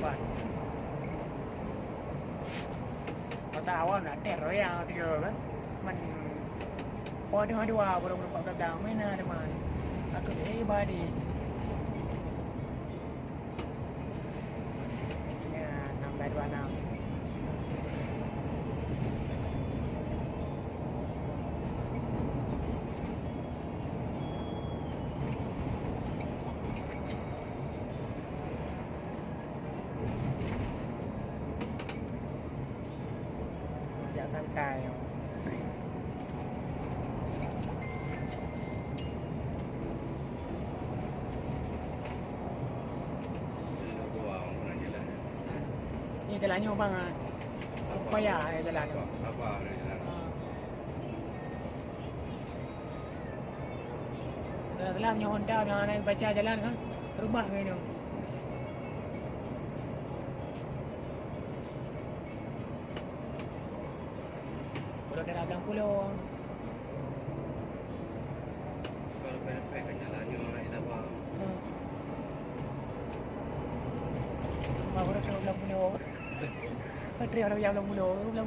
Vâng. Kau tahu nak teror yang tiga kan? Man, dua baru nampak belakang mana ada man. Aku body. Ya, 626. Santai. Ni jalannya bang ah. Payah jalan. Apa jalan? Dalam yang Honda yang anak baca jalan kan. Terubah ke ni. Kalau daerah Belang Pulau. Kalau pendek kan jalannya naik Sabah. Baru dah Belang Pulau. Patria orang yang Belang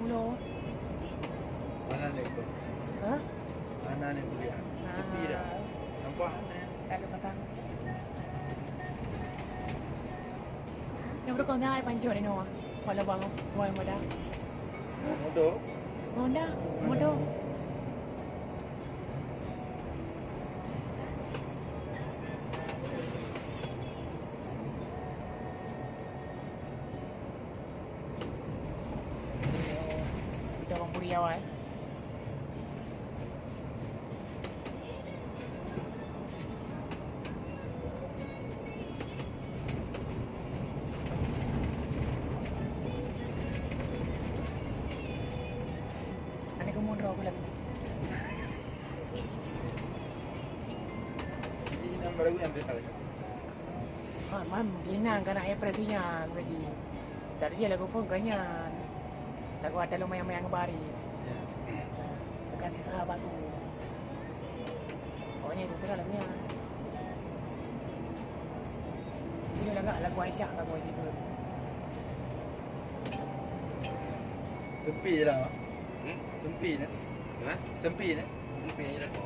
Pulau. Mana ni tu? Ha? Mana ni kuliah? Tepi dah. Nampak? Tak ada petang. Yang berkau ni ai pancur ni no. Wala bang, wai moda. Modo. Honda, modo. Kita orang puri awal. Mundur aku lagi. Ini nombor aku yang berkali. Mam, dinang kan ayah perhatian gaji. Jadi je lagu pun kanyan. Lagu ada lumayan ngebari. Kasih sahabat tu. Pokoknya itu terang lagunya. Ini lagu Aisyah lagu itu. Tepi je lah. Tempi ni. Ha? Tempi ni. Tempi je dah kau.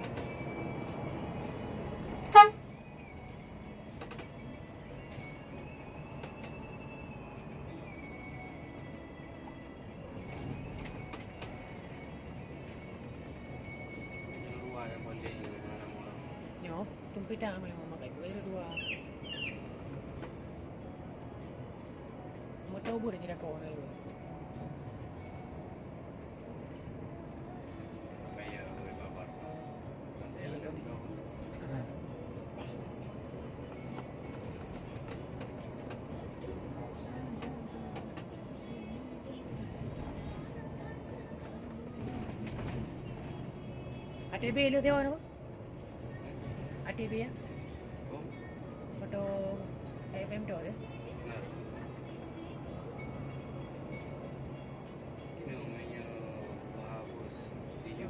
Luar yang boleh orang-orang. Yo, tumpi dah mai mama kai boleh dua. Mau tahu boleh tidak kau nak. ATB lu tengok apa? ATB ya? Oh, Foto FM tu ada. benar. Ini namanya Bagus Diyu.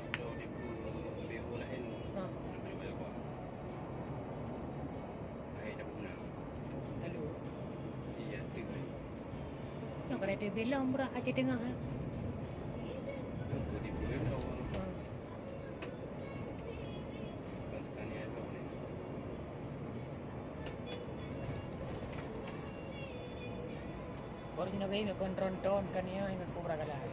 Untuk di BO lain. Namanya banyak apa? Saya dah guna. Lalu, Iya, tu. yang kalau ATB lah murah Aceh Tengah. Untuk di BO dah awal. Bukan sekali ada ni. Baru jenak gay, may kontrol kan niya, may kubra ka lahat.